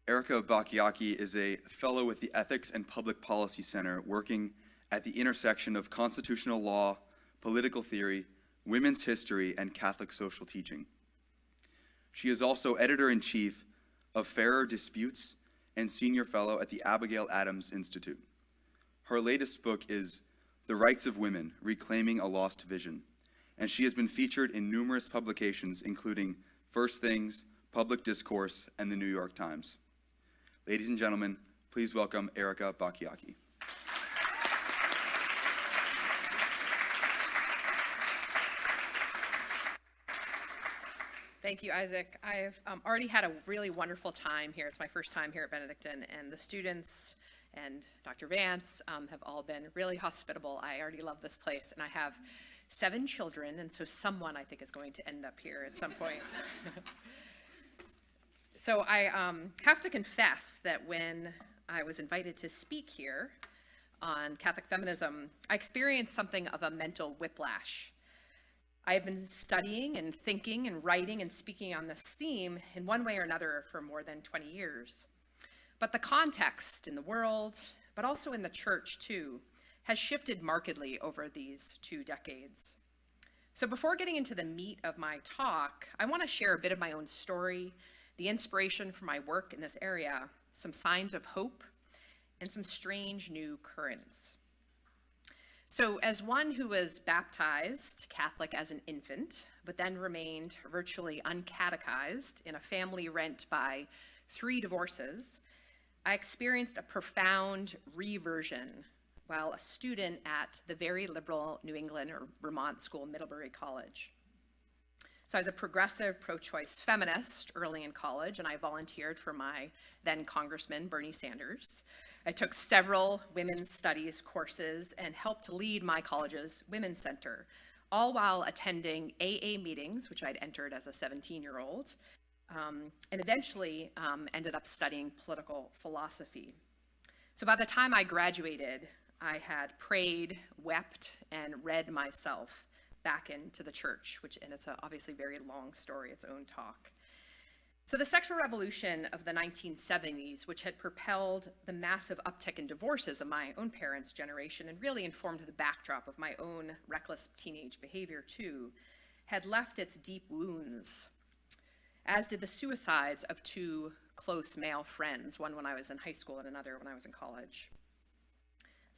Erika Bachiochi is a fellow with the Ethics and Public Policy Center, working at the intersection of constitutional law, political theory, women's history, and Catholic social teaching. She is also editor-in-chief of Fairer Disputes and senior fellow at the Abigail Adams Institute. Her latest book is The Rights of Women, Reclaiming a Lost Vision, and she has been featured in numerous publications, including First Things, Public Discourse, and the New York Times. Ladies and gentlemen, please welcome Erika Bachiochi. Thank you, Isaac. I've already had a really wonderful time here. It's my first time here at Benedictine, and the students and Dr. Vance have all been really hospitable. I already love this place, and I have 7 children, and so someone I think is going to end up here at some point. So I have to confess that when I was invited to speak here on Catholic feminism, I experienced something of a mental whiplash. I have been studying and thinking and writing and speaking on this theme in one way or another for more than 20 years. But the context in the world, but also in the church too, has shifted markedly over these 2 decades. So before getting into the meat of my talk, I want to share a bit of my own story, the inspiration for my work in this area, some signs of hope, and some strange new currents. So as one who was baptized Catholic as an infant, but then remained virtually uncatechized in a family rent by 3 divorces, I experienced a profound reversion while a student at the very liberal New England or Vermont school, Middlebury College. So I was a progressive pro-choice feminist early in college, and I volunteered for my then Congressman, Bernie Sanders. I took several women's studies courses and helped lead my college's women's center, all while attending AA meetings, which I'd entered as a 17-year-old, and eventually ended up studying political philosophy. So by the time I graduated, I had prayed, wept, and read myself back into the church, and it's obviously very long story, its own talk. So the sexual revolution of the 1970s, which had propelled the massive uptick in divorces of my own parents' generation and really informed the backdrop of my own reckless teenage behavior too, had left its deep wounds, as did the suicides of 2 close male friends, one when I was in high school and another when I was in college.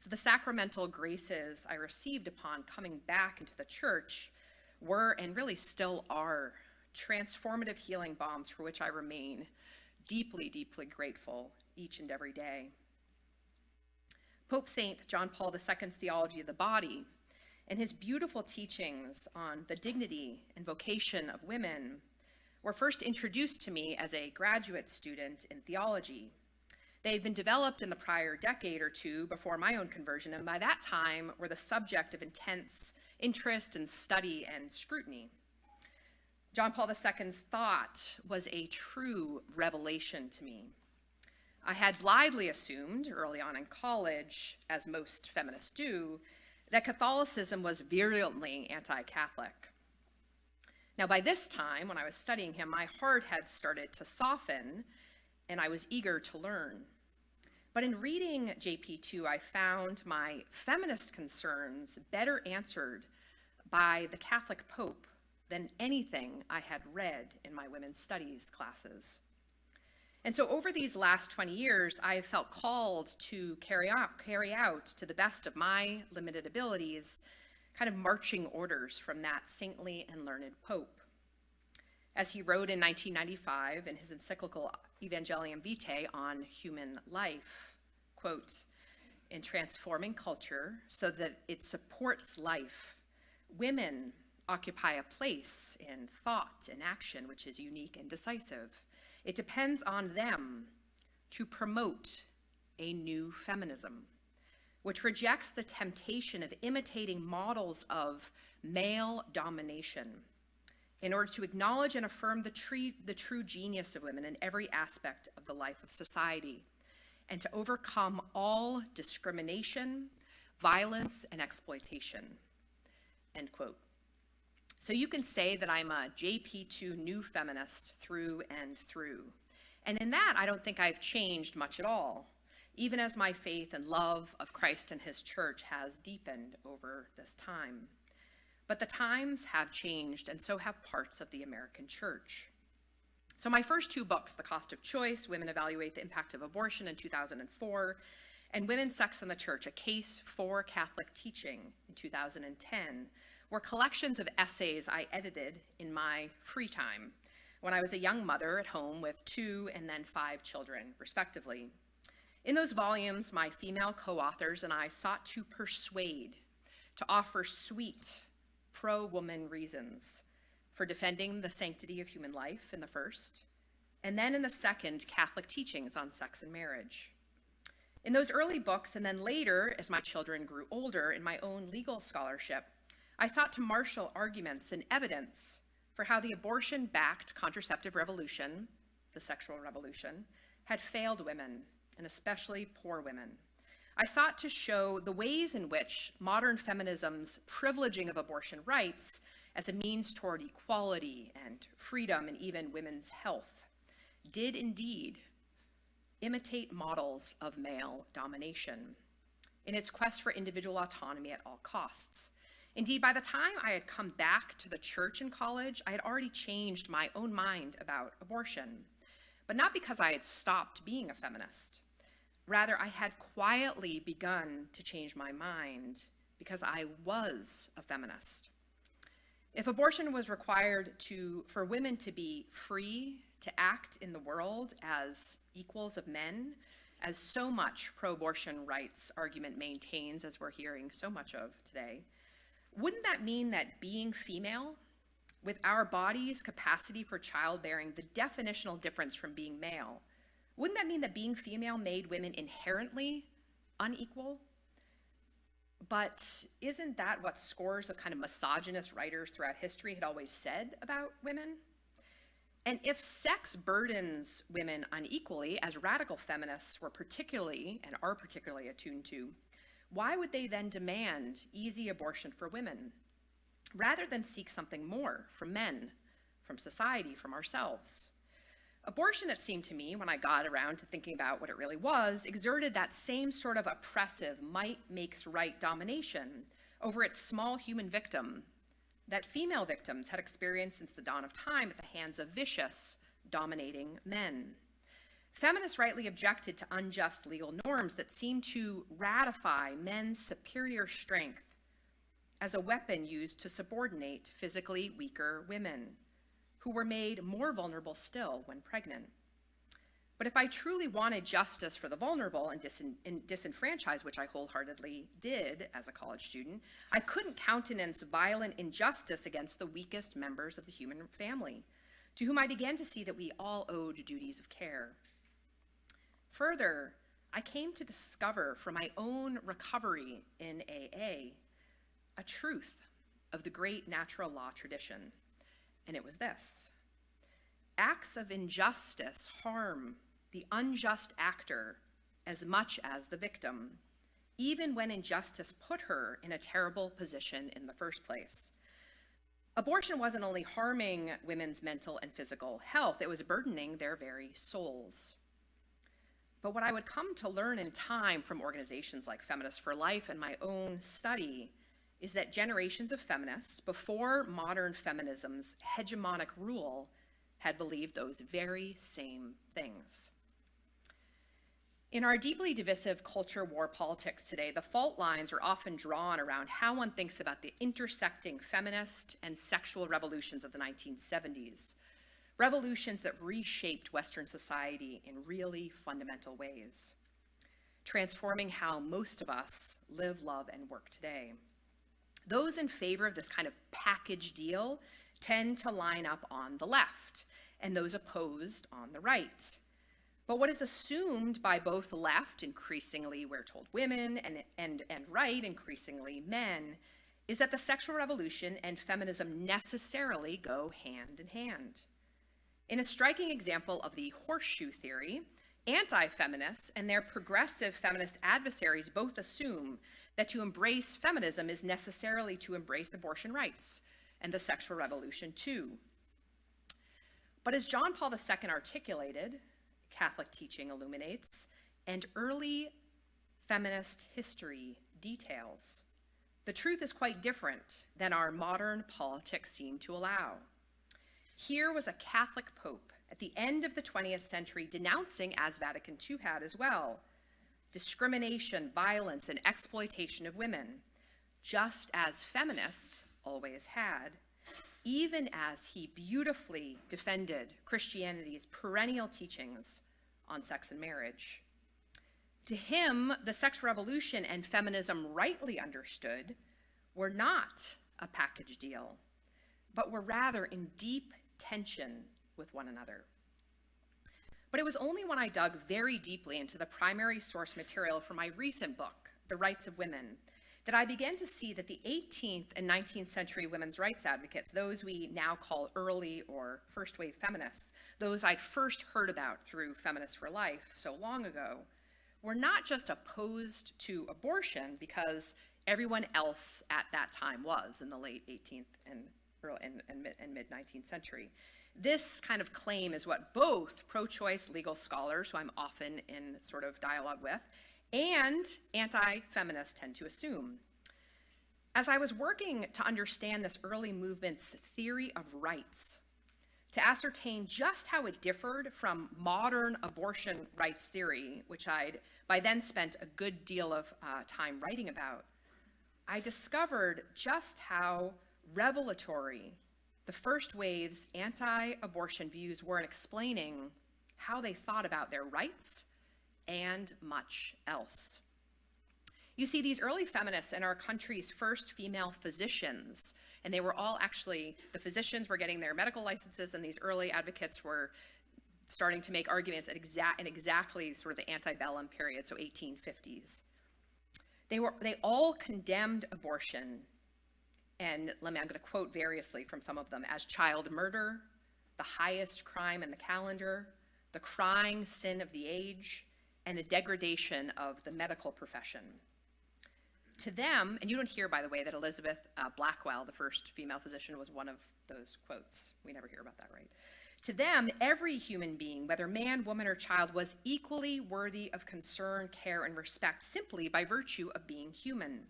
So the sacramental graces I received upon coming back into the church were, and really still are, transformative healing balms for which I remain deeply, deeply grateful each and every day. Pope St. John Paul II's theology of the body and his beautiful teachings on the dignity and vocation of women were first introduced to me as a graduate student in theology. They had been developed in the prior decade or 2 before my own conversion, and by that time were the subject of intense interest and study and scrutiny. John Paul II's thought was a true revelation to me. I had blithely assumed early on in college, as most feminists do, that Catholicism was virulently anti-Catholic. Now by this time, when I was studying him, my heart had started to soften, and I was eager to learn. But in reading JP2, I found my feminist concerns better answered by the Catholic Pope than anything I had read in my women's studies classes. And so over these last 20 years, I have felt called to carry out to the best of my limited abilities, kind of marching orders from that saintly and learned Pope. As he wrote in 1995 in his encyclical Evangelium Vitae on human life, quote, "In transforming culture so that it supports life, women occupy a place in thought and action which is unique and decisive. It depends on them to promote a new feminism, which rejects the temptation of imitating models of male domination in order to acknowledge and affirm the true genius of women in every aspect of the life of society, and to overcome all discrimination, violence, and exploitation," end quote. So you can say that I'm a JP2 new feminist through and through. And in that, I don't think I've changed much at all, even as my faith and love of Christ and his church has deepened over this time. But the times have changed, and so have parts of the American church. So my first two books, The Cost of Choice, Women Evaluate the Impact of Abortion in 2004, and Women's Sex in the Church, A Case for Catholic Teaching in 2010, were collections of essays I edited in my free time when I was a young mother at home with 2 and then 5 children, respectively. In those volumes, my female co-authors and I sought to persuade, to offer sweet, pro-woman reasons for defending the sanctity of human life in the first, and then in the second, Catholic teachings on sex and marriage. In those early books, and then later, as my children grew older, in my own legal scholarship, I sought to marshal arguments and evidence for how the abortion-backed contraceptive revolution, the sexual revolution, had failed women, and especially poor women. I sought to show the ways in which modern feminism's privileging of abortion rights as a means toward equality and freedom and even women's health did indeed imitate models of male domination in its quest for individual autonomy at all costs. Indeed, by the time I had come back to the church in college, I had already changed my own mind about abortion, but not because I had stopped being a feminist. Rather, I had quietly begun to change my mind because I was a feminist. If abortion was required for women to be free to act in the world as equals of men, as so much pro-abortion rights argument maintains, as we're hearing so much of today, wouldn't that mean that being female, with our body's capacity for childbearing, the definitional difference from being male, wouldn't that mean that being female made women inherently unequal? But isn't that what scores of kind of misogynist writers throughout history had always said about women? And if sex burdens women unequally, as radical feminists were particularly and are particularly attuned to, why would they then demand easy abortion for women, rather than seek something more from men, from society, from ourselves? Abortion, it seemed to me, when I got around to thinking about what it really was, exerted that same sort of oppressive might makes right domination over its small human victim that female victims had experienced since the dawn of time at the hands of vicious, dominating men. Feminists rightly objected to unjust legal norms that seemed to ratify men's superior strength as a weapon used to subordinate physically weaker women, who were made more vulnerable still when pregnant. But if I truly wanted justice for the vulnerable and disenfranchised, which I wholeheartedly did as a college student, I couldn't countenance violent injustice against the weakest members of the human family, to whom I began to see that we all owed duties of care. Further, I came to discover from my own recovery in AA a truth of the great natural law tradition, and it was this: acts of injustice harm the unjust actor as much as the victim, even when injustice put her in a terrible position in the first place. Abortion wasn't only harming women's mental and physical health, it was burdening their very souls. But what I would come to learn in time from organizations like Feminists for Life and my own study is that generations of feminists before modern feminism's hegemonic rule had believed those very same things. In our deeply divisive culture war politics today, the fault lines are often drawn around how one thinks about the intersecting feminist and sexual revolutions of the 1970s, revolutions that reshaped Western society in really fundamental ways, transforming how most of us live, love, and work today. Those in favor of this kind of package deal tend to line up on the left, and those opposed on the right. But what is assumed by both left, increasingly we're told women, and right, increasingly men, is that the sexual revolution and feminism necessarily go hand in hand. In a striking example of the horseshoe theory, anti-feminists and their progressive feminist adversaries both assume that to embrace feminism is necessarily to embrace abortion rights and the sexual revolution too. But as John Paul II articulated, Catholic teaching illuminates and early feminist history details. The truth is quite different than our modern politics seem to allow. Here was a Catholic pope at the end of the 20th century denouncing, as Vatican II had as well, discrimination, violence, and exploitation of women, just as feminists always had, even as he beautifully defended Christianity's perennial teachings on sex and marriage. To him, the sexual revolution and feminism, rightly understood, were not a package deal, but were rather in deep tension with one another. But it was only when I dug very deeply into the primary source material for my recent book, The Rights of Women, that I began to see that the 18th and 19th century women's rights advocates, those we now call early or first wave feminists, those I'd first heard about through Feminists for Life so long ago, were not just opposed to abortion because everyone else at that time was in the late 18th and mid 19th century. This kind of claim is what both pro-choice legal scholars, who I'm often in sort of dialogue with, and anti-feminists tend to assume. As I was working to understand this early movement's theory of rights, to ascertain just how it differed from modern abortion rights theory, which I'd by then spent a good deal of time writing about, I discovered just how revelatory the first wave's anti-abortion views were in explaining how they thought about their rights and much else. You see, these early feminists and our country's first female physicians, and they were all actually, the physicians were getting their medical licenses, and these early advocates were starting to make arguments in exactly sort of the antebellum period, so 1850s. They all condemned abortion, and I'm going to quote variously from some of them, as child murder, the highest crime in the calendar, the crying sin of the age, and a degradation of the medical profession. To them, and you don't hear, by the way, that Elizabeth Blackwell, the first female physician, was one of those quotes. We never hear about that, right? To them, every human being, whether man, woman, or child, was equally worthy of concern, care, and respect simply by virtue of being human.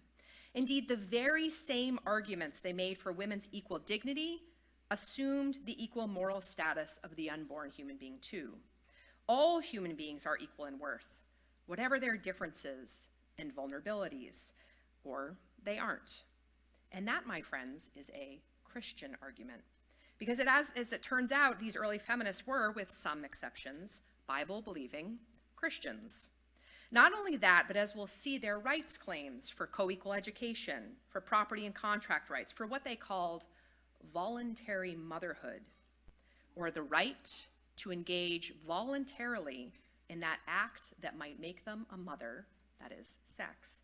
Indeed, the very same arguments they made for women's equal dignity assumed the equal moral status of the unborn human being too. All human beings are equal in worth, whatever their differences and vulnerabilities, or they aren't. And that, my friends, is a Christian argument. Because as it turns out, these early feminists were, with some exceptions, Bible-believing Christians. Not only that, but as we'll see, their rights claims for co-equal education, for property and contract rights, for what they called voluntary motherhood, or the right to engage voluntarily in that act that might make them a mother, that is, sex,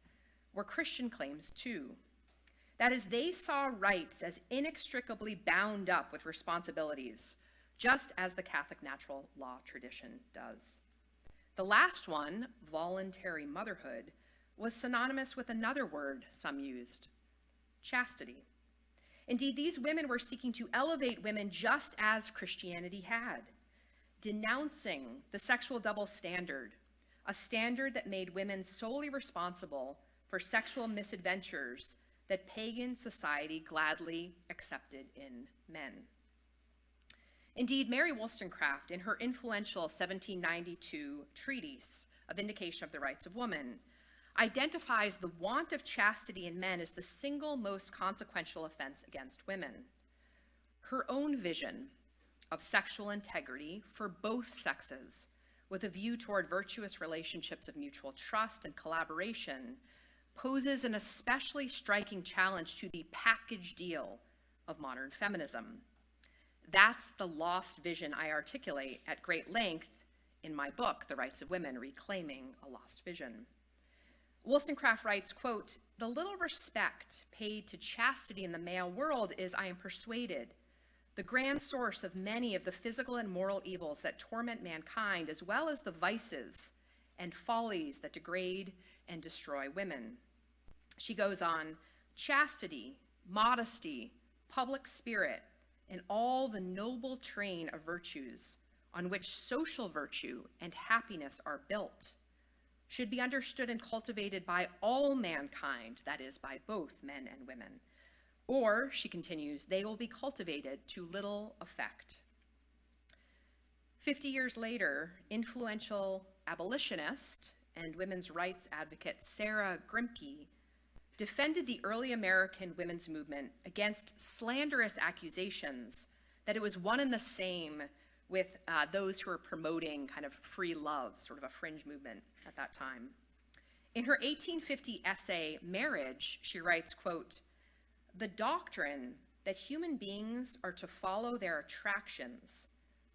were Christian claims too. That is, they saw rights as inextricably bound up with responsibilities, just as the Catholic natural law tradition does. The last one, voluntary motherhood, was synonymous with another word some used, chastity. Indeed, these women were seeking to elevate women just as Christianity had, denouncing the sexual double standard, a standard that made women solely responsible for sexual misadventures that pagan society gladly accepted in men. Indeed, Mary Wollstonecraft, in her influential 1792 treatise, A Vindication of the Rights of Woman, identifies the want of chastity in men as the single most consequential offense against women. Her own vision of sexual integrity for both sexes, with a view toward virtuous relationships of mutual trust and collaboration, poses an especially striking challenge to the package deal of modern feminism. That's the lost vision I articulate at great length in my book, The Rights of Women, Reclaiming a Lost Vision. Wollstonecraft writes, quote, "The little respect paid to chastity in the male world is, I am persuaded, the grand source of many of the physical and moral evils that torment mankind, as well as the vices and follies that degrade and destroy women." She goes on, "Chastity, modesty, public spirit, and all the noble train of virtues on which social virtue and happiness are built, should be understood and cultivated by all mankind, that is, by both men and women. Or, she continues, they will be cultivated to little effect. 50 years later, influential abolitionist and women's rights advocate Sarah Grimke defended the early American women's movement against slanderous accusations that it was one and the same with those who were promoting kind of free love, sort of a fringe movement at that time. In her 1850 essay, Marriage, she writes, quote, "The doctrine that human beings are to follow their attractions,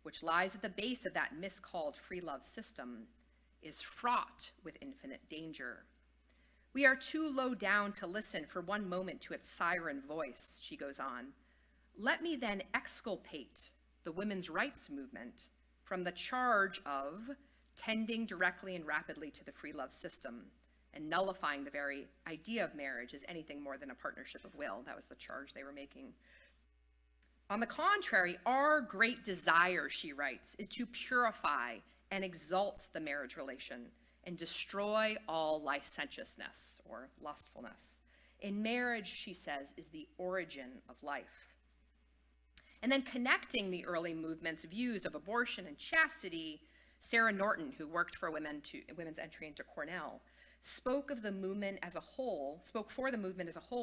which lies at the base of that miscalled free love system, is fraught with infinite danger. We are too low down to listen for one moment to its siren voice," she goes on. "Let me then exculpate the women's rights movement from the charge of tending directly and rapidly to the free love system and nullifying the very idea of marriage as anything more than a partnership of will." That was the charge they were making. On the contrary, our great desire, she writes, is to purify and exalt the marriage relation and destroy all licentiousness or lustfulness. In marriage, she says, is the origin of life. And then connecting the early movement's views of abortion and chastity, Sarah Norton, who worked for women's entry into Cornell, spoke for the movement as a whole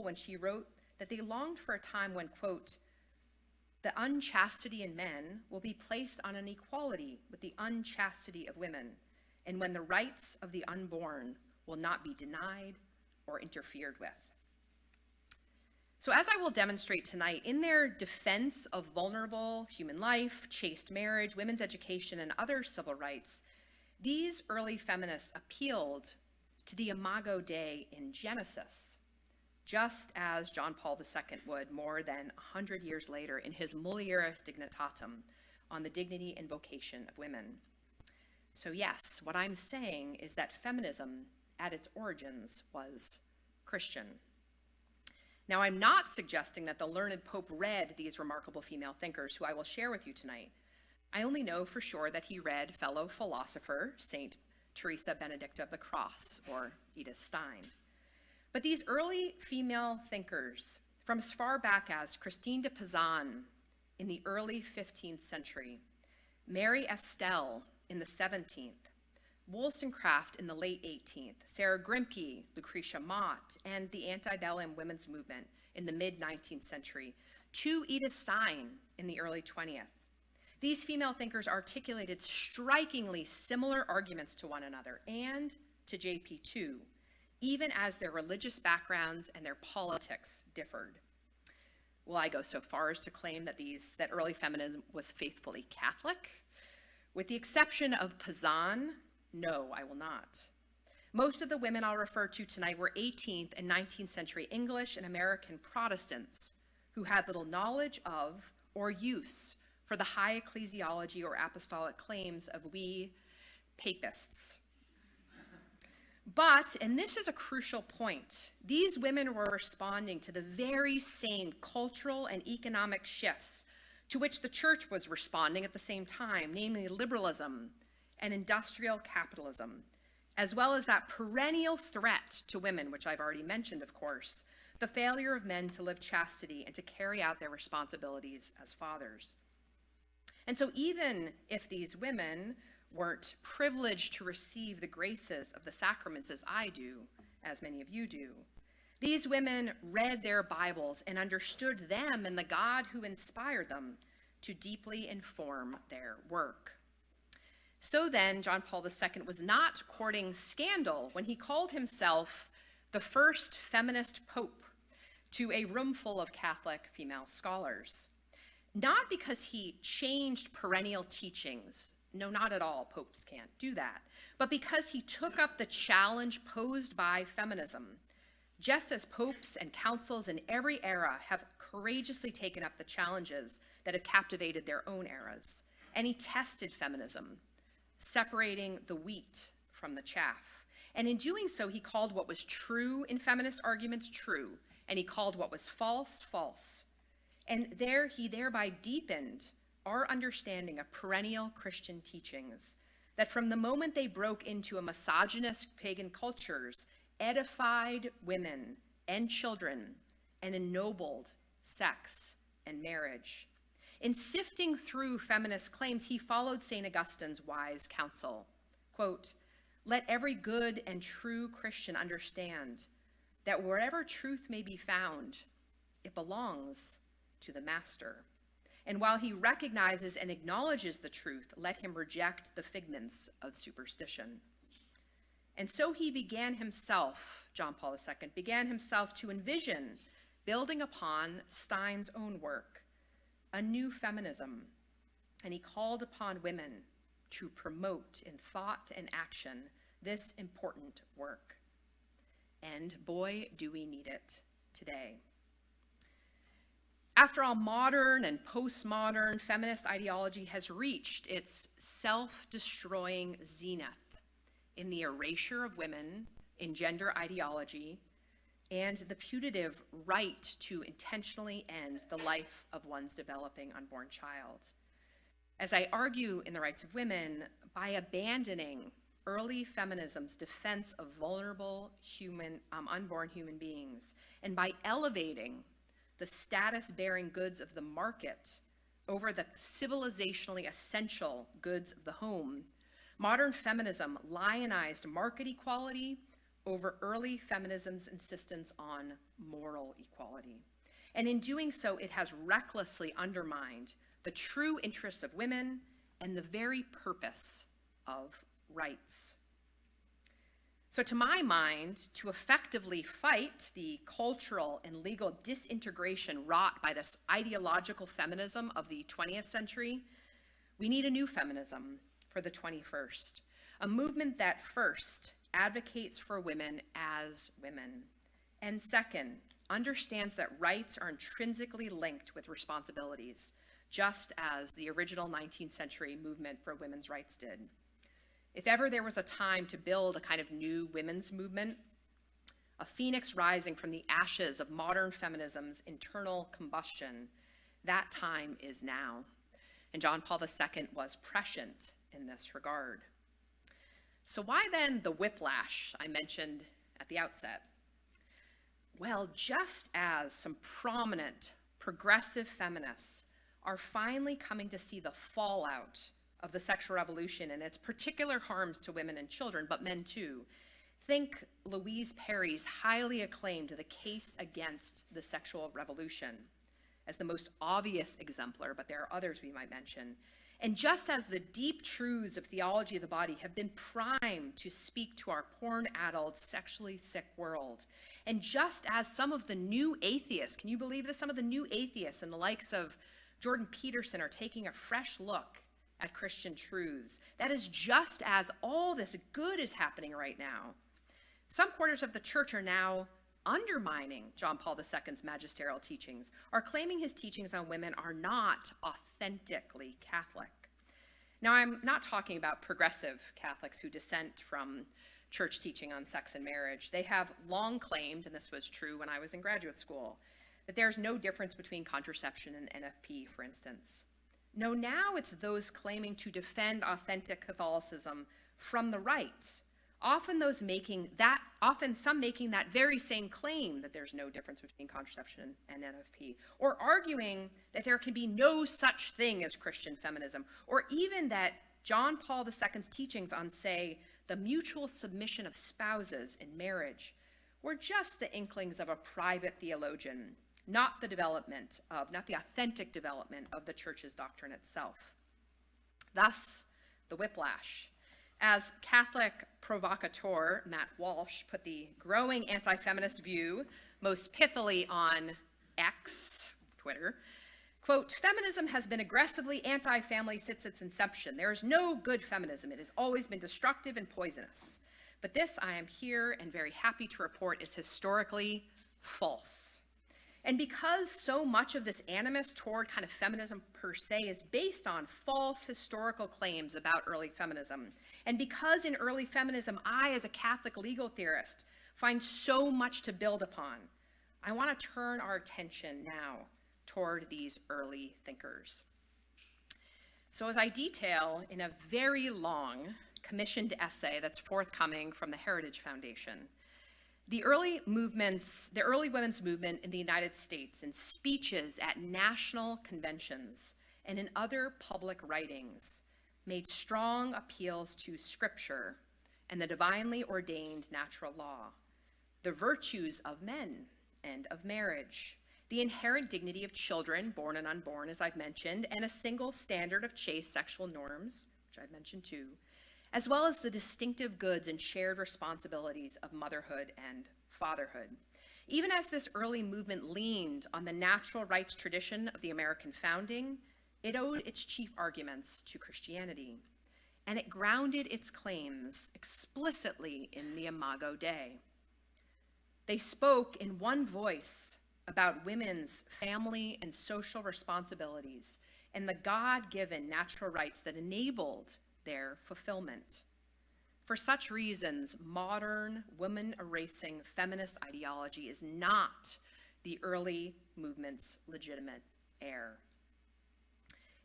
when she wrote that they longed for a time when, quote, "The unchastity in men will be placed on an equality with the unchastity of women, and when the rights of the unborn will not be denied or interfered with." So as I will demonstrate tonight, in their defense of vulnerable human life, chaste marriage, women's education, and other civil rights, these early feminists appealed to the imago Dei in Genesis, just as John Paul II would more than 100 years later in his Mulieris Dignitatem on the dignity and vocation of women. So yes, what I'm saying is that feminism at its origins was Christian. Now, I'm not suggesting that the learned Pope read these remarkable female thinkers who I will share with you tonight. I only know for sure that he read fellow philosopher Saint Teresa Benedicta of the Cross, or Edith Stein. But these early female thinkers, from as far back as Christine de Pizan in the early 15th century, Mary Estelle in the 17th, Wollstonecraft in the late 18th, Sarah Grimke, Lucretia Mott, and the antebellum women's movement in the mid-19th century, to Edith Stein in the early 20th. These female thinkers articulated strikingly similar arguments to one another and to JP too, even as their religious backgrounds and their politics differed. Will I go so far as to claim that early feminism was faithfully Catholic? With the exception of Pizan, no, I will not. Most of the women I'll refer to tonight were 18th and 19th century English and American Protestants who had little knowledge of or use for the high ecclesiology or apostolic claims of we papists. But, and this is a crucial point, these women were responding to the very same cultural and economic shifts to which the church was responding at the same time, namely liberalism and industrial capitalism, as well as that perennial threat to women, which I've already mentioned, of course, the failure of men to live chastity and to carry out their responsibilities as fathers. And so even if these women weren't privileged to receive the graces of the sacraments as I do, as many of you do, these women read their Bibles and understood them and the God who inspired them to deeply inform their work. So then, John Paul II was not courting scandal when he called himself the first feminist pope to a room full of Catholic female scholars. Not because he changed perennial teachings. No, not at all. Popes can't do that. But because he took up the challenge posed by feminism, just as popes and councils in every era have courageously taken up the challenges that have captivated their own eras. And he tested feminism, separating the wheat from the chaff. And in doing so, he called what was true in feminist arguments true, and he called what was false, false. And he thereby deepened our understanding of perennial Christian teachings that from the moment they broke into a misogynist pagan cultures, edified women and children and ennobled sex and marriage. In sifting through feminist claims, he followed St. Augustine's wise counsel. Quote, "Let every good and true Christian understand that wherever truth may be found, it belongs to the master. And while he recognizes and acknowledges the truth, let him reject the figments of superstition." And so he began himself, John Paul II, began himself to envision, building upon Stein's own work, a new feminism. And he called upon women to promote in thought and action this important work. And boy, do we need it today. After all, modern and postmodern feminist ideology has reached its self-destroying zenith in the erasure of women in gender ideology and the putative right to intentionally end the life of one's developing unborn child. As I argue in The Rights of Women, by abandoning early feminism's defense of vulnerable unborn human beings, and by elevating the status-bearing goods of the market over the civilizationally essential goods of the home, modern feminism lionized market equality over early feminism's insistence on moral equality. And in doing so, it has recklessly undermined the true interests of women and the very purpose of rights. So to my mind, to effectively fight the cultural and legal disintegration wrought by this ideological feminism of the 20th century, we need a new feminism for the 21st, a movement that first advocates for women as women, and second, understands that rights are intrinsically linked with responsibilities, just as the original 19th century movement for women's rights did. If ever there was a time to build a kind of new women's movement, a phoenix rising from the ashes of modern feminism's internal combustion, that time is now. And John Paul II was prescient in this regard. So why then the whiplash I mentioned at the outset? Well, just as some prominent progressive feminists are finally coming to see the fallout of the sexual revolution and its particular harms to women and children, but men too, think Louise Perry's highly acclaimed The Case Against the Sexual Revolution as the most obvious exemplar, but there are others we might mention. And just as the deep truths of theology of the body have been primed to speak to our porn-addled, sexually sick world, and just as some of the new atheists, can you believe this? Some of the new atheists and the likes of Jordan Peterson are taking a fresh look at Christian truths. That is just as all this good is happening right now. Some quarters of the church are now undermining John Paul II's magisterial teachings, are claiming his teachings on women are not authentically Catholic. Now, I'm not talking about progressive Catholics who dissent from church teaching on sex and marriage. They have long claimed, and this was true when I was in graduate school, that there's no difference between contraception and NFP, for instance. No, now it's those claiming to defend authentic Catholicism from the right, often some making that very same claim that there's no difference between contraception and NFP, or arguing that there can be no such thing as Christian feminism, or even that John Paul II's teachings on, say, the mutual submission of spouses in marriage were just the inklings of a private theologian, not the authentic development of the church's doctrine itself. Thus, the whiplash. As Catholic provocateur Matt Walsh put the growing anti-feminist view most pithily on X, Twitter, quote, "Feminism has been aggressively anti-family since its inception. There is no good feminism. It has always been destructive and poisonous. But this, I am here and very happy to report, is historically false." And because so much of this animus toward kind of feminism per se is based on false historical claims about early feminism, and because in early feminism, I, as a Catholic legal theorist, find so much to build upon, I want to turn our attention now toward these early thinkers. So as I detail in a very long commissioned essay that's forthcoming from the Heritage Foundation, the early women's movement in the United States, in speeches at national conventions and in other public writings, made strong appeals to scripture and the divinely ordained natural law, the virtues of men and of marriage, the inherent dignity of children, born and unborn, as I've mentioned, and a single standard of chaste sexual norms, which I've mentioned too, as well as the distinctive goods and shared responsibilities of motherhood and fatherhood. Even as this early movement leaned on the natural rights tradition of the American founding, it owed its chief arguments to Christianity, and it grounded its claims explicitly in the Imago Dei. They spoke in one voice about women's family and social responsibilities and the God-given natural rights that enabled their fulfillment. For such reasons, modern woman-erasing feminist ideology is not the early movement's legitimate heir.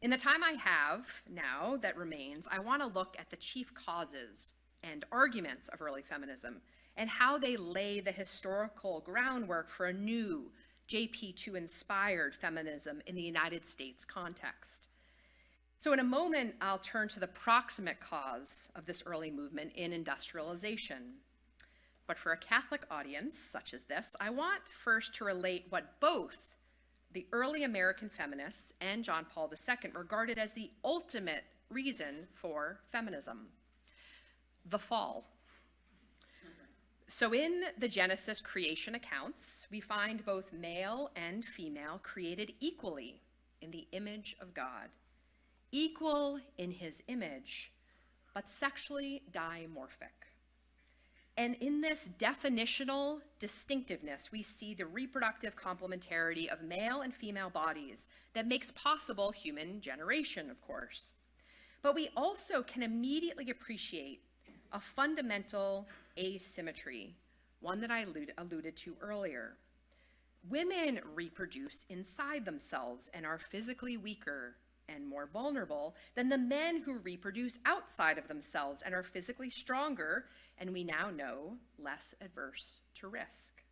In the time I have now that remains, I want to look at the chief causes and arguments of early feminism and how they lay the historical groundwork for a new JP2-inspired feminism in the United States context. So in a moment, I'll turn to the proximate cause of this early movement in industrialization. But for a Catholic audience such as this, I want first to relate what both the early American feminists and John Paul II regarded as the ultimate reason for feminism: the fall. So in the Genesis creation accounts, we find both male and female created equally in the image of God, equal in his image, but sexually dimorphic. And in this definitional distinctiveness, we see the reproductive complementarity of male and female bodies that makes possible human generation, of course. But we also can immediately appreciate a fundamental asymmetry, one that I alluded to earlier. Women reproduce inside themselves and are physically weaker and more vulnerable than the men who reproduce outside of themselves and are physically stronger, and we now know, less adverse to risk.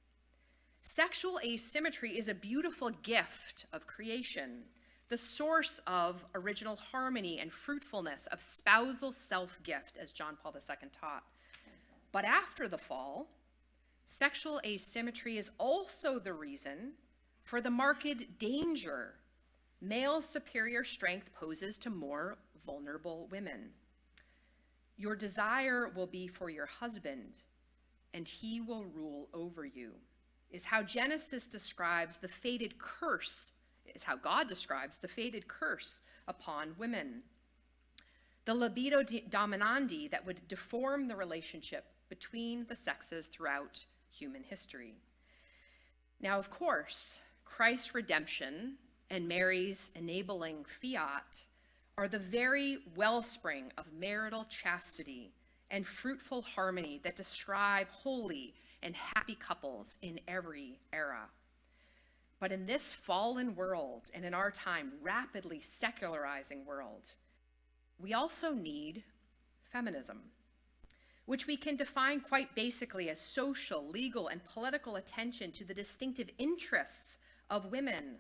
Sexual asymmetry is a beautiful gift of creation, the source of original harmony and fruitfulness, of spousal self-gift, as John Paul II taught. But after the fall, sexual asymmetry is also the reason for the marked danger male superior strength poses to more vulnerable women. Your desire will be for your husband, and he will rule over you, is how Genesis describes the fated curse. It's how God describes the fated curse upon women. The libido dominandi that would deform the relationship between the sexes throughout human history. Now, of course, Christ's redemption and Mary's enabling fiat are the very wellspring of marital chastity and fruitful harmony that describe holy and happy couples in every era. But in this fallen world, and in our time rapidly secularizing world, we also need feminism, which we can define quite basically as social, legal, and political attention to the distinctive interests of women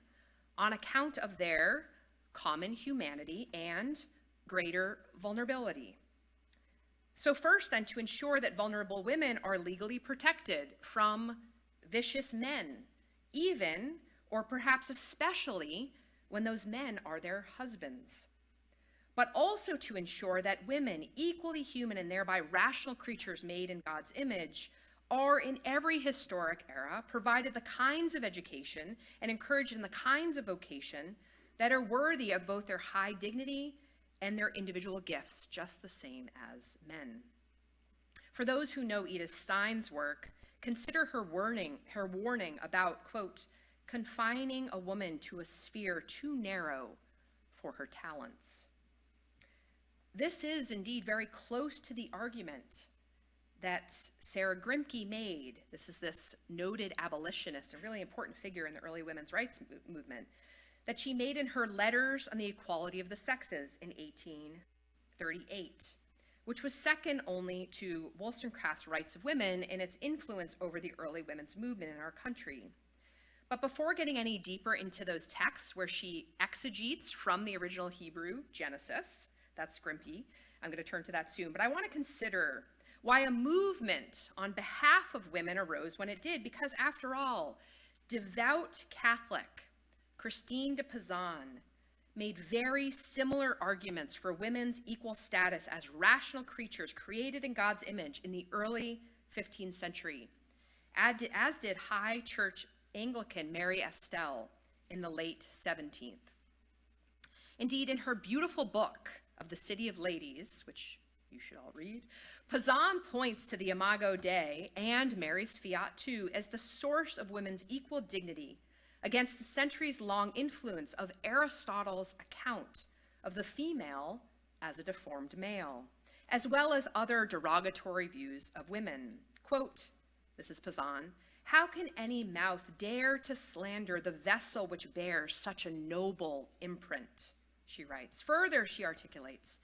on account of their common humanity and greater vulnerability. So first then, to ensure that vulnerable women are legally protected from vicious men, even or perhaps especially when those men are their husbands. But also to ensure that women, equally human and thereby rational creatures made in God's image, are in every historic era provided the kinds of education and encouraged in the kinds of vocation that are worthy of both their high dignity and their individual gifts, just the same as men. For those who know Edith Stein's work, consider her warning about, quote, confining a woman to a sphere too narrow for her talents. This is indeed very close to the argument that Sarah Grimke made. This is this noted abolitionist, a really important figure in the early women's rights movement. that she made in her Letters on the Equality of the Sexes in 1838, which was second only to Wollstonecraft's Rights of Women in its influence over the early women's movement in our country. But before getting any deeper into those texts where she exegetes from the original Hebrew, Genesis, that's Grimke, I'm going to turn to that soon, but I want to consider why a movement on behalf of women arose when it did, because after all, devout Catholic Christine de Pizan made very similar arguments for women's equal status as rational creatures created in God's image in the early 15th century, as did High Church Anglican Mary Estelle in the late 17th. Indeed, in her beautiful book of the City of Ladies, which you should all read, Pizan points to the Imago Dei and Mary's Fiat too as the source of women's equal dignity against the centuries-long influence of Aristotle's account of the female as a deformed male, as well as other derogatory views of women. Quote, this is Pizan, "How can any mouth dare to slander the vessel which bears such a noble imprint?" she writes. Further, she articulates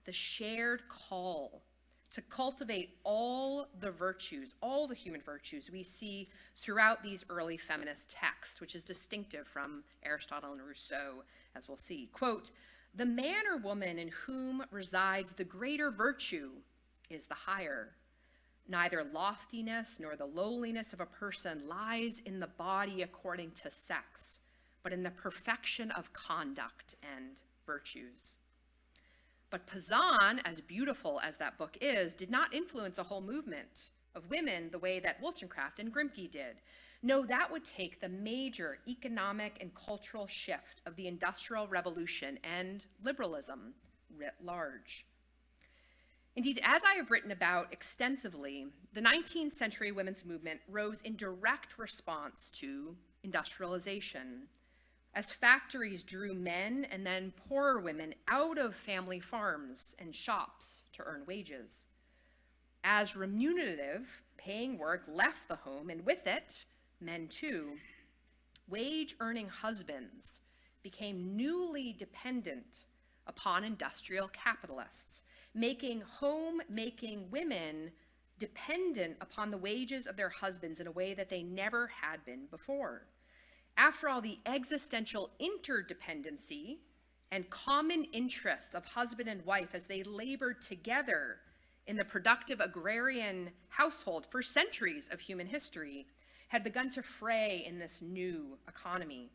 the shared call to cultivate all the virtues, all the human virtues we see throughout these early feminist texts, which is distinctive from Aristotle and Rousseau, as we'll see. Quote, "The man or woman in whom resides the greater virtue is the higher. Neither loftiness nor the lowliness of a person lies in the body according to sex, but in the perfection of conduct and virtues." But Pizan, as beautiful as that book is, did not influence a whole movement of women the way that Wollstonecraft and Grimke did. No, that would take the major economic and cultural shift of the Industrial Revolution and liberalism writ large. Indeed, as I have written about extensively, the 19th century women's movement rose in direct response to industrialization, as factories drew men and then poorer women out of family farms and shops to earn wages. As remunerative, paying work left the home, and with it, men too, wage-earning husbands became newly dependent upon industrial capitalists, making home-making women dependent upon the wages of their husbands in a way that they never had been before. After all, the existential interdependency and common interests of husband and wife as they labored together in the productive agrarian household for centuries of human history had begun to fray in this new economy.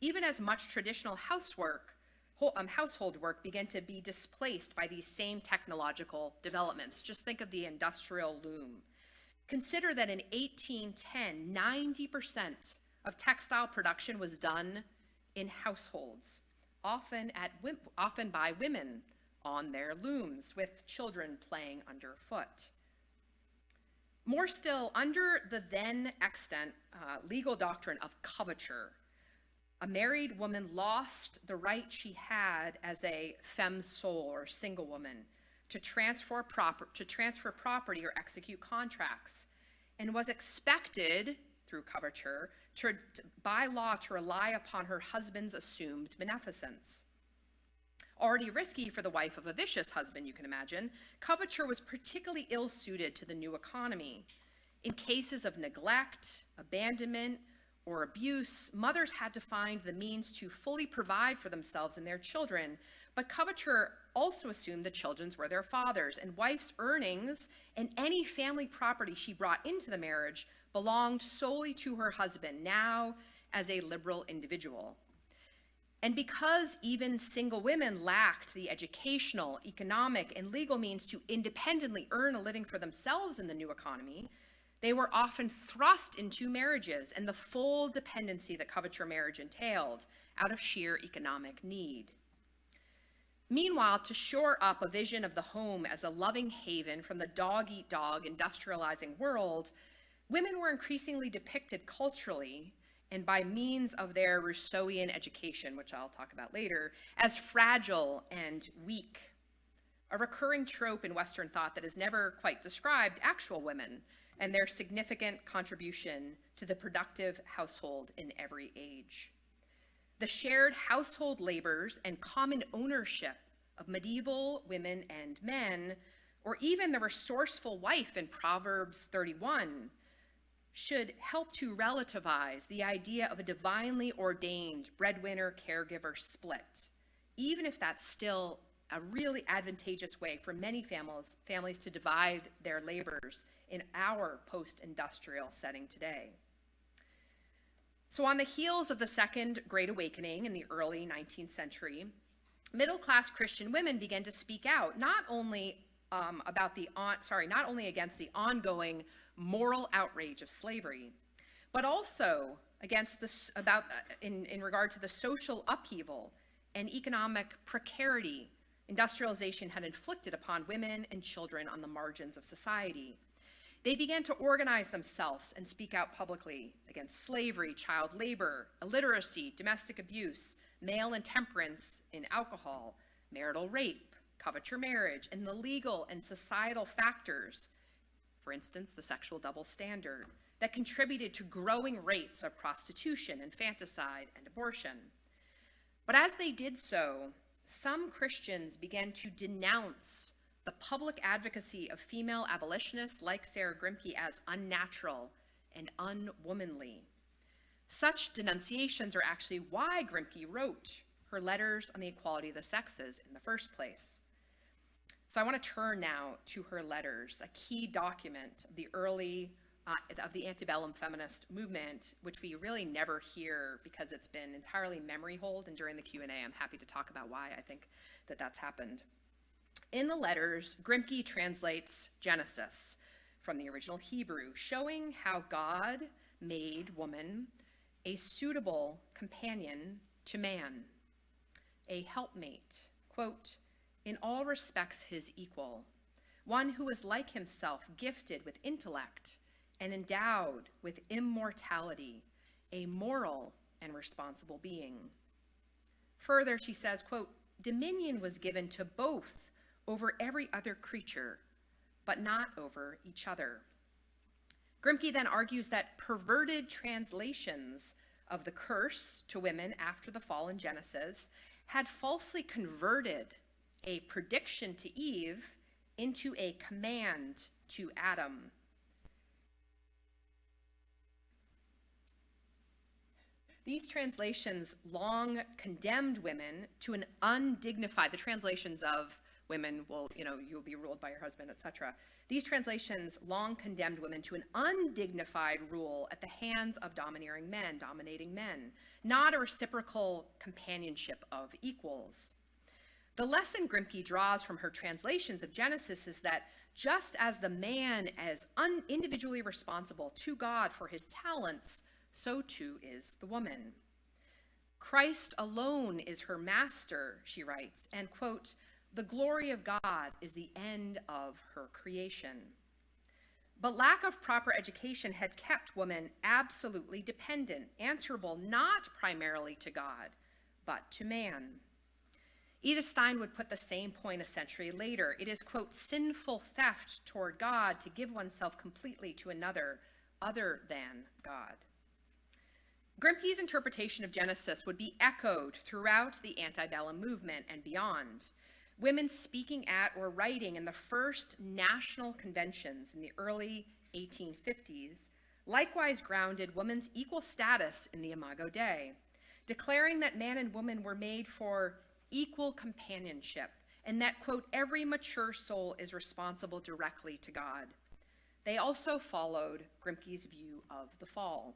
Even as much traditional household work began to be displaced by these same technological developments. Just think of the industrial loom. Consider that in 1810, 90% of textile production was done in households, often by women on their looms, with children playing underfoot. More still, under the then extant legal doctrine of coverture, a married woman lost the right she had as a femme sole or single woman to transfer property or execute contracts, and was expected through coverture by law to rely upon her husband's assumed beneficence. Already risky for the wife of a vicious husband, you can imagine, coverture was particularly ill-suited to the new economy. In cases of neglect, abandonment, or abuse, mothers had to find the means to fully provide for themselves and their children, but coverture also assumed the children's were their fathers, and wife's earnings and any family property she brought into the marriage belonged solely to her husband, now as a liberal individual. And because even single women lacked the educational, economic, and legal means to independently earn a living for themselves in the new economy, they were often thrust into marriages and the full dependency that coverture marriage entailed out of sheer economic need. Meanwhile, to shore up a vision of the home as a loving haven from the dog-eat-dog industrializing world, women were increasingly depicted culturally and by means of their Rousseauian education, which I'll talk about later, as fragile and weak, a recurring trope in Western thought that has never quite described actual women and their significant contribution to the productive household in every age. the shared household labors and common ownership of medieval women and men, or even the resourceful wife in Proverbs 31, should help to relativize the idea of a divinely ordained breadwinner-caregiver split, even if that's still a really advantageous way for many families to divide their labors in our post-industrial setting today. So on the heels of the Second Great Awakening in the early 19th century, middle-class Christian women began to speak out, not only against the ongoing moral outrage of slavery, but also against this in regard to the social upheaval and economic precarity industrialization had inflicted upon women and children on the margins of society. They began to organize themselves and speak out publicly against slavery, child labor, illiteracy, domestic abuse, male intemperance in alcohol, marital rape, coverture marriage, and the legal and societal factors, for instance, the sexual double standard, that contributed to growing rates of prostitution, infanticide, and abortion. But as they did so, some Christians began to denounce the public advocacy of female abolitionists like Sarah Grimke as unnatural and unwomanly. Such denunciations are actually why Grimke wrote her letters on the equality of the sexes in the first place. So I want to turn now to her letters, a key document of the antebellum feminist movement, which we really never hear because it's been entirely memory hold, and during the Q&A I'm happy to talk about why I think that that's happened. In the letters, Grimke translates Genesis from the original Hebrew, showing how God made woman a suitable companion to man, a helpmate, quote, in all respects his equal, one who is like himself, gifted with intellect and endowed with immortality, a moral and responsible being. Further, she says, quote, dominion was given to both over every other creature, but not over each other. Grimke then argues that perverted translations of the curse to women after the fall in Genesis had falsely converted a prediction to Eve into a command to Adam. These translations long condemned women to an undignified, the translations of women will, you'll be ruled by your husband, etc. These translations long condemned women to an undignified rule at the hands of domineering men, dominating men, not a reciprocal companionship of equals. The lesson Grimke draws from her translations of Genesis is that just as the man is individually responsible to God for his talents, so too is the woman. Christ alone is her master, she writes, and, quote, the glory of God is the end of her creation. But lack of proper education had kept woman absolutely dependent, answerable not primarily to God, but to man. Edith Stein would put the same point a century later. It is, quote, sinful theft toward God to give oneself completely to another other than God. Grimke's interpretation of Genesis would be echoed throughout the antebellum movement and beyond. Women speaking at or writing in the first national conventions in the early 1850s likewise grounded women's equal status in the Imago Dei, declaring that man and woman were made for equal companionship, and that, quote, every mature soul is responsible directly to God. They also followed Grimke's view of the fall.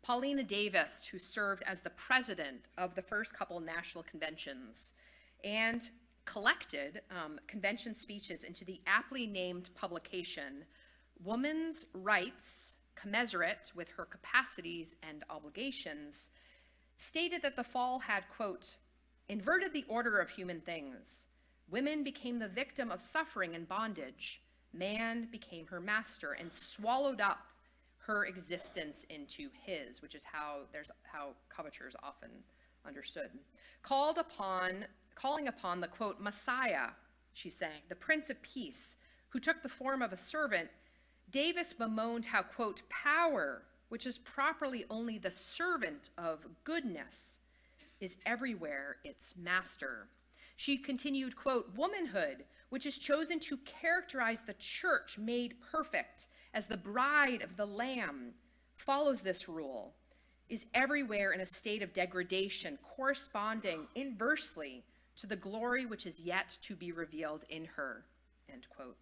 Paulina Davis, who served as the president of the first couple national conventions and collected convention speeches into the aptly named publication, Woman's Rights, Commensurate with Her Capacities and Obligations, stated that the fall had, quote, inverted the order of human things. Women became the victim of suffering and bondage. Man became her master and swallowed up her existence into his, which is how coverture is often understood. Calling upon the, quote, Messiah, she sang, the Prince of Peace, who took the form of a servant, Davis bemoaned how, quote, power which is properly only the servant of goodness, is everywhere its master. She continued, quote, womanhood, which is chosen to characterize the church made perfect as the bride of the Lamb, follows this rule, is everywhere in a state of degradation, corresponding inversely to the glory which is yet to be revealed in her, end quote.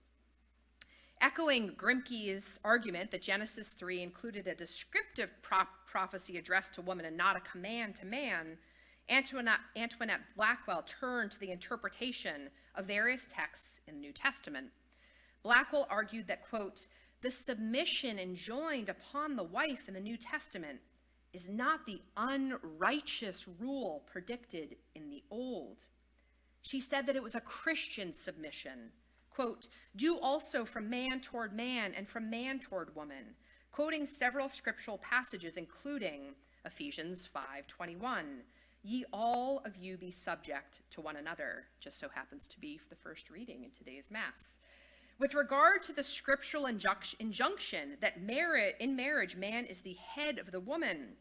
Echoing Grimke's argument that Genesis 3 included a descriptive prophecy addressed to woman and not a command to man, Antoinette Blackwell turned to the interpretation of various texts in the New Testament. Blackwell argued that, quote, the submission enjoined upon the wife in the New Testament is not the unrighteous rule predicted in the Old. She said that it was a Christian submission, quote, do also from man toward man and from man toward woman, quoting several scriptural passages, including Ephesians 5:21, ye all of you be subject to one another, just so happens to be the first reading in today's Mass. With regard to the scriptural injunction that in marriage, man is the head of the woman,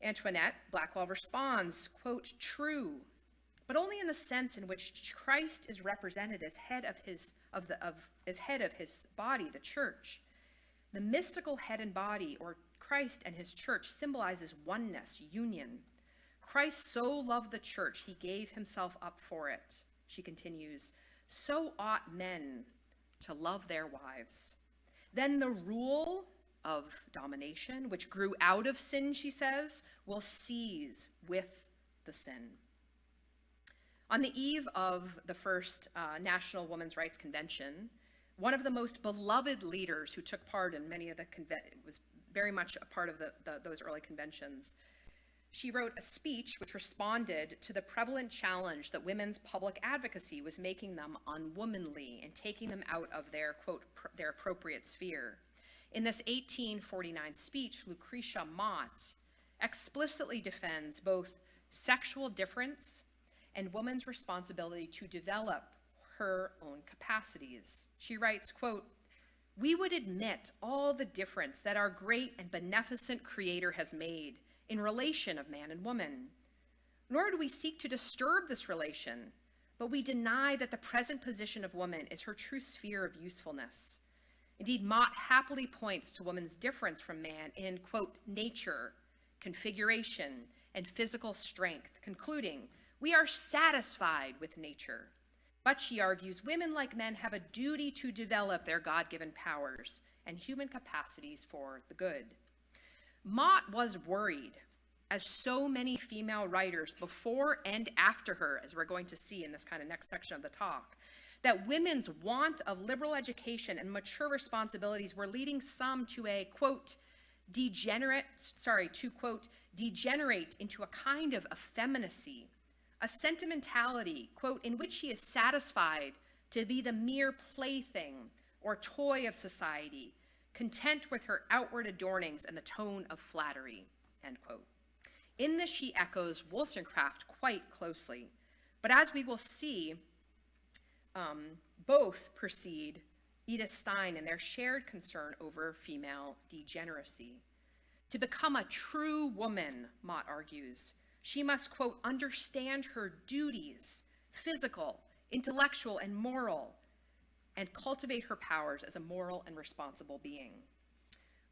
Antoinette Blackwell responds, quote, true, but only in the sense in which Christ is represented as head of his body, the church. The mystical head and body, or Christ and his church, symbolizes oneness, union. Christ so loved the church, he gave himself up for it. She continues, so ought men to love their wives. Then the rule of domination, which grew out of sin, she says, will cease with the sin. On the eve of the first National Women's Rights Convention, one of the most beloved leaders who took part in many of the was very much a part of those early conventions, she wrote a speech which responded to the prevalent challenge that women's public advocacy was making them unwomanly and taking them out of their, quote, their appropriate sphere. In this 1849 speech, Lucretia Mott explicitly defends both sexual difference and woman's responsibility to develop her own capacities. She writes, quote, we would admit all the difference that our great and beneficent Creator has made in relation of man and woman. Nor do we seek to disturb this relation, but we deny that the present position of woman is her true sphere of usefulness. Indeed, Mott happily points to woman's difference from man in, quote, nature, configuration, and physical strength, concluding, we are satisfied with nature. But, she argues, women like men have a duty to develop their God-given powers and human capacities for the good. Mott was worried, as so many female writers before and after her, as we're going to see in this kind of next section of the talk, that women's want of liberal education and mature responsibilities were leading some to a, quote, degenerate into a kind of effeminacy, a sentimentality, quote, in which she is satisfied to be the mere plaything or toy of society, content with her outward adornings and the tone of flattery, end quote. In this, she echoes Wollstonecraft quite closely. But as we will see, both precede Edith Stein in their shared concern over female degeneracy. To become a true woman, Mott argues, she must, quote, understand her duties, physical, intellectual, and moral, and cultivate her powers as a moral and responsible being.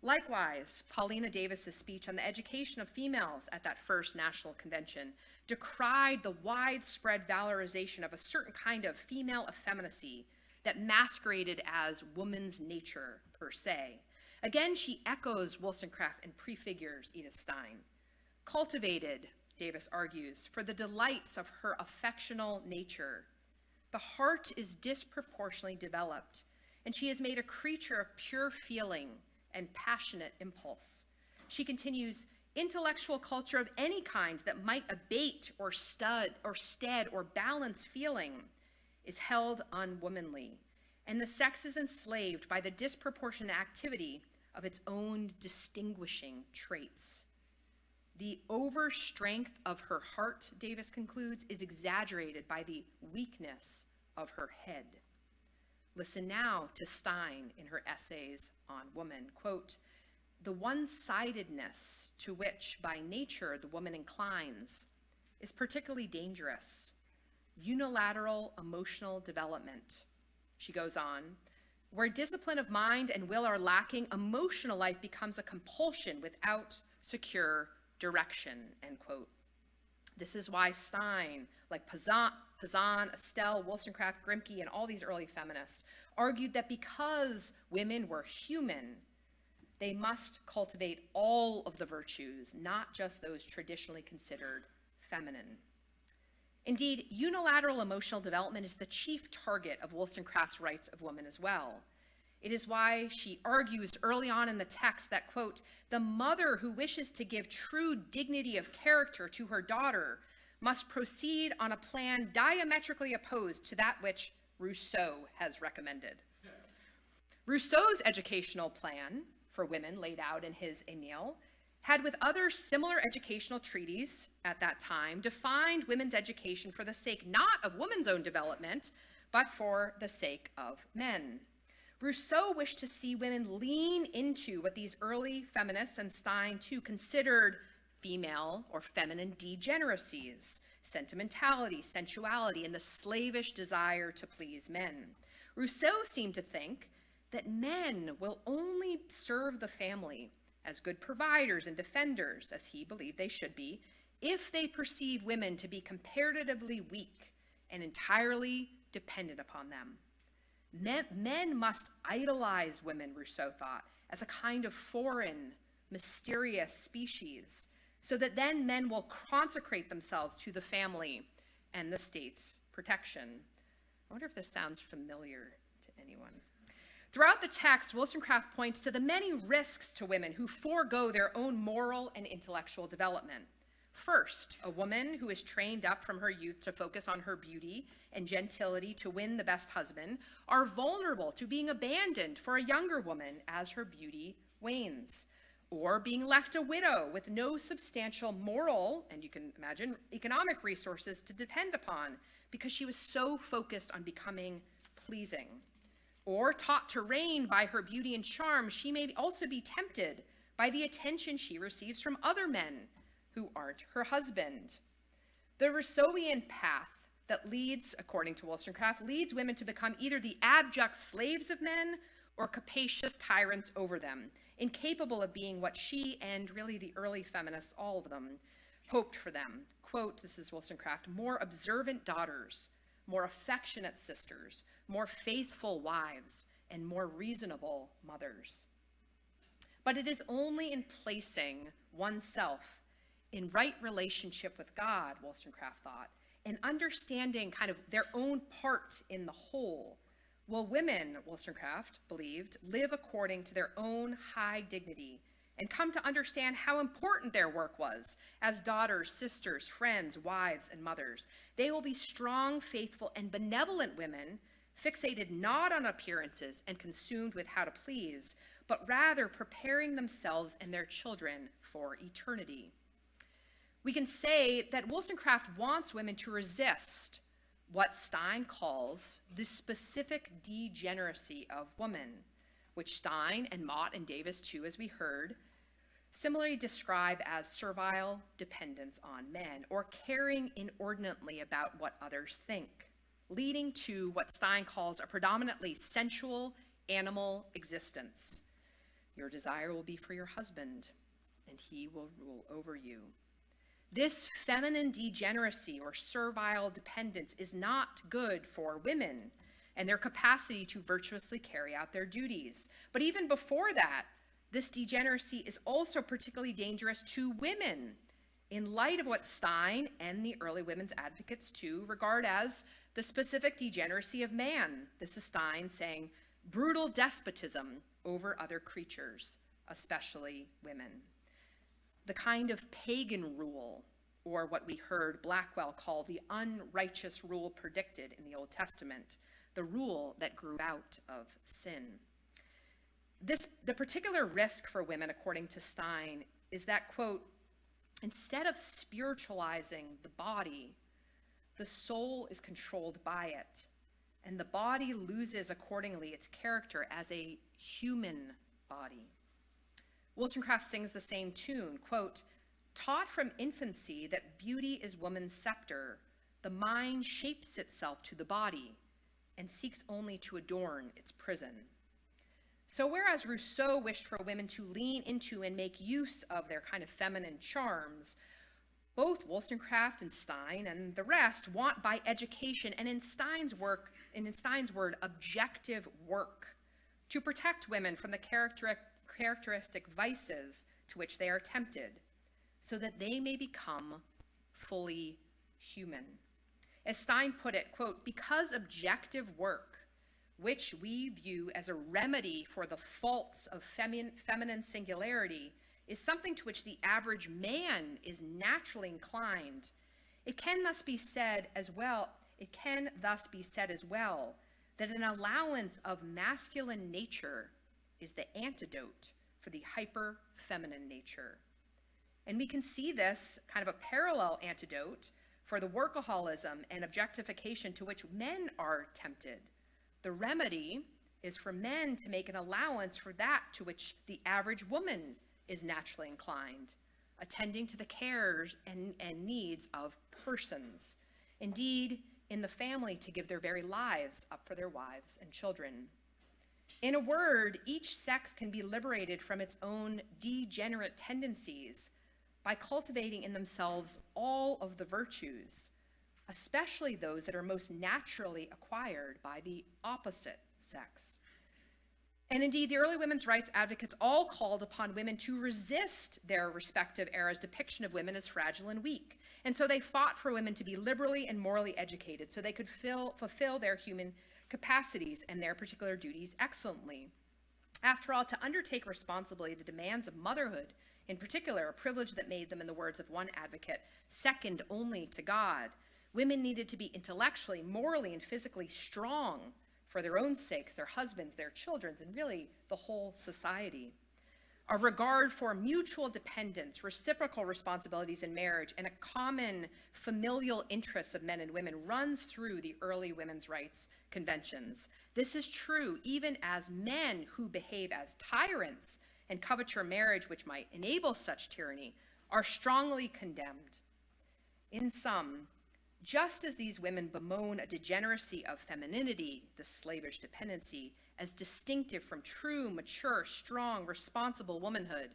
Likewise, Paulina Davis's speech on the education of females at that first National Convention decried the widespread valorization of a certain kind of female effeminacy that masqueraded as woman's nature per se. Again, she echoes Wollstonecraft and prefigures Edith Stein. Cultivated, Davis argues, for the delights of her affectional nature, the heart is disproportionately developed, and she is made a creature of pure feeling and passionate impulse. She continues, intellectual culture of any kind that might abate or stead or balance feeling is held unwomanly, and the sex is enslaved by the disproportionate activity of its own distinguishing traits. The overstrength of her heart, Davis concludes, is exaggerated by the weakness of her head. Listen now to Stein in her essays on woman. Quote, the one-sidedness to which by nature the woman inclines is particularly dangerous. Unilateral emotional development, she goes on, where discipline of mind and will are lacking, emotional life becomes a compulsion without secure direction, end quote. This is why Stein, like Pazan, Estelle, Wollstonecraft, Grimke, and all these early feminists argued that because women were human, they must cultivate all of the virtues, not just those traditionally considered feminine. Indeed, unilateral emotional development is the chief target of Wollstonecraft's Rights of Women as well. It is why she argues early on in the text that, quote, the mother who wishes to give true dignity of character to her daughter must proceed on a plan diametrically opposed to that which Rousseau has recommended. Rousseau's educational plan for women laid out in his Emile had, with other similar educational treaties at that time, defined women's education for the sake not of women's own development, but for the sake of men. Rousseau wished to see women lean into what these early feminists, and Stein too, considered female or feminine degeneracies, sentimentality, sensuality, and the slavish desire to please men. Rousseau seemed to think that men will only serve the family as good providers and defenders, as he believed they should be, if they perceive women to be comparatively weak and entirely dependent upon them. Men must idolize women, Rousseau thought, as a kind of foreign, mysterious species, so that then men will consecrate themselves to the family and the state's protection. I wonder if this sounds familiar to anyone. Throughout the text, Wollstonecraft points to the many risks to women who forego their own moral and intellectual development. First, a woman who is trained up from her youth to focus on her beauty and gentility to win the best husband are vulnerable to being abandoned for a younger woman as her beauty wanes, or being left a widow with no substantial moral, and you can imagine, economic resources to depend upon because she was so focused on becoming pleasing. Or taught to reign by her beauty and charm, she may also be tempted by the attention she receives from other men who aren't her husband. The Rousseauian path that leads, according to Wollstonecraft, leads women to become either the abject slaves of men or capacious tyrants over them, incapable of being what she and really the early feminists, all of them, hoped for them. Quote, this is Wollstonecraft, more observant daughters, more affectionate sisters, more faithful wives, and more reasonable mothers. But it is only in placing oneself in right relationship with God, Wollstonecraft thought, and understanding kind of their own part in the whole, will women, Wollstonecraft believed, live according to their own high dignity and come to understand how important their work was as daughters, sisters, friends, wives, and mothers. They will be strong, faithful, and benevolent women, fixated not on appearances and consumed with how to please, but rather preparing themselves and their children for eternity. We can say that Wollstonecraft wants women to resist what Stein calls the specific degeneracy of woman, which Stein and Mott and Davis too, as we heard, similarly describe as servile dependence on men, or caring inordinately about what others think, leading to what Stein calls a predominantly sensual, animal existence. Your desire will be for your husband, and he will rule over you. This feminine degeneracy or servile dependence is not good for women and their capacity to virtuously carry out their duties. But even before that, this degeneracy is also particularly dangerous to women in light of what Stein and the early women's advocates too regard as the specific degeneracy of man. This is Stein saying, brutal despotism over other creatures, especially women. The kind of pagan rule, or what we heard Blackwell call the unrighteous rule predicted in the Old Testament, the rule that grew out of sin. The particular risk for women, according to Stein, is that, quote, instead of spiritualizing the body, the soul is controlled by it, and the body loses accordingly its character as a human body. Wollstonecraft sings the same tune, quote, "Taught from infancy that beauty is woman's scepter, the mind shapes itself to the body and seeks only to adorn its prison." So whereas Rousseau wished for women to lean into and make use of their kind of feminine charms, both Wollstonecraft and Stein and the rest want by education, and in Stein's word, objective work, to protect women from the characteristic vices to which they are tempted, so that they may become fully human. As Stein put it, quote, "Because objective work, which we view as a remedy for the faults of feminine singularity, is something to which the average man is naturally inclined, it can thus be said as well that an allowance of masculine nature is the antidote for the hyper-feminine nature." And we can see this kind of a parallel antidote for the workaholism and objectification to which men are tempted. The remedy is for men to make an allowance for that to which the average woman is naturally inclined, attending to the cares and needs of persons. Indeed, in the family, to give their very lives up for their wives and children. In a word, each sex can be liberated from its own degenerate tendencies by cultivating in themselves all of the virtues, especially those that are most naturally acquired by the opposite sex. And indeed, the early women's rights advocates all called upon women to resist their respective era's depiction of women as fragile and weak. And so they fought for women to be liberally and morally educated so they could fulfill their human capacities and their particular duties excellently. After all, to undertake responsibly the demands of motherhood, in particular, a privilege that made them, in the words of one advocate, second only to God, women needed to be intellectually, morally, and physically strong for their own sakes, their husbands, their children's, and really the whole society. A regard for mutual dependence, reciprocal responsibilities in marriage, and a common familial interest of men and women runs through the early women's rights conventions. This is true even as men who behave as tyrants and covet marriage, which might enable such tyranny, are strongly condemned. In sum, just as these women bemoan a degeneracy of femininity, the slavish dependency, as distinctive from true, mature, strong, responsible womanhood,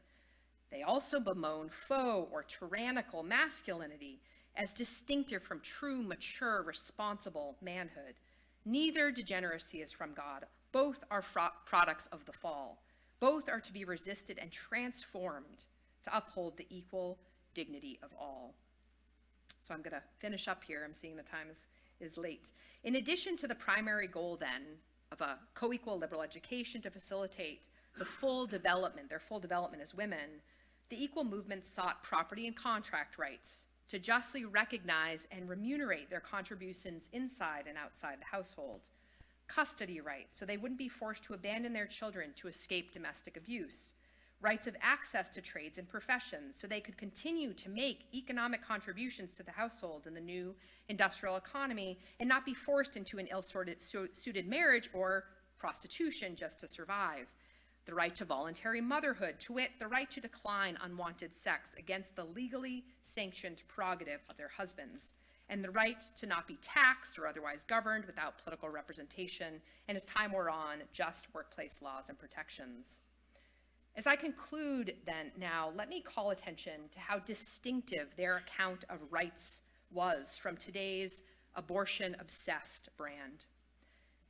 they also bemoan faux or tyrannical masculinity as distinctive from true, mature, responsible manhood. Neither degeneracy is from God. Both are products of the fall. Both are to be resisted and transformed to uphold the equal dignity of all. So I'm going to finish up here. I'm seeing the time is late. In addition to the primary goal, then, of a co-equal liberal education to facilitate their full development as women, the equal movement sought property and contract rights to justly recognize and remunerate their contributions inside and outside the household. Custody rights, so they wouldn't be forced to abandon their children to escape domestic abuse. Rights of access to trades and professions, so they could continue to make economic contributions to the household in the new industrial economy and not be forced into an ill-suited marriage or prostitution just to survive. The right to voluntary motherhood, to wit, the right to decline unwanted sex against the legally sanctioned prerogative of their husbands, and the right to not be taxed or otherwise governed without political representation, and as time wore on, just workplace laws and protections. As I conclude then now, let me call attention to how distinctive their account of rights was from today's abortion-obsessed brand.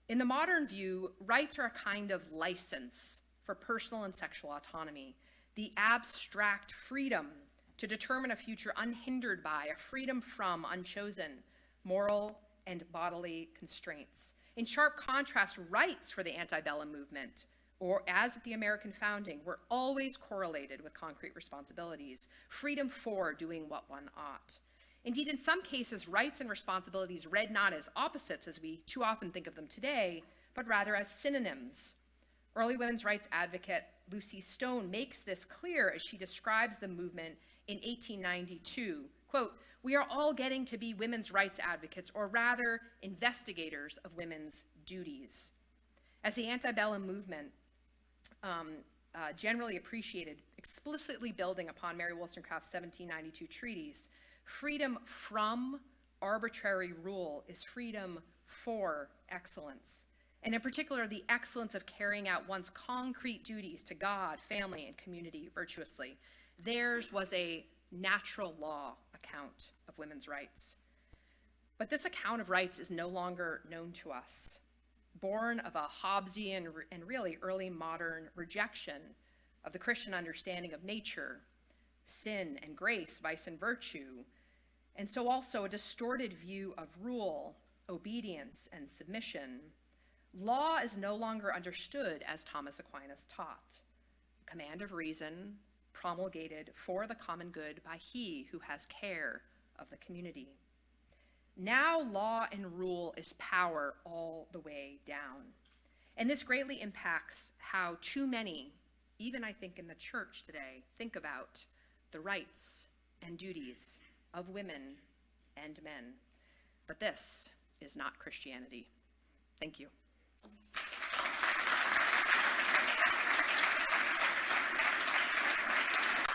In the modern view, rights are a kind of license for personal and sexual autonomy, the abstract freedom to determine a future unhindered by, a freedom from unchosen moral and bodily constraints. In sharp contrast, rights for the antebellum movement, or as at the American founding, were always correlated with concrete responsibilities, freedom for doing what one ought. Indeed, in some cases, rights and responsibilities read not as opposites as we too often think of them today, but rather as synonyms. Early women's rights advocate Lucy Stone makes this clear as she describes the movement in 1892. Quote, "We are all getting to be women's rights advocates, or rather investigators of women's duties." As the antebellum movement generally appreciated, explicitly building upon Mary Wollstonecraft's 1792 treatise, freedom from arbitrary rule is freedom for excellence. And in particular, the excellence of carrying out one's concrete duties to God, family, and community virtuously. Theirs was a natural law account of women's rights. But this account of rights is no longer known to us. Born of a Hobbesian and really early modern rejection of the Christian understanding of nature, sin and grace, vice and virtue, and so also a distorted view of rule, obedience, and submission, law is no longer understood as Thomas Aquinas taught, a command of reason promulgated for the common good by he who has care of the community. Now law and rule is power all the way down. And this greatly impacts how too many, even I think in the church today, think about the rights and duties of women and men. But this is not Christianity. Thank you.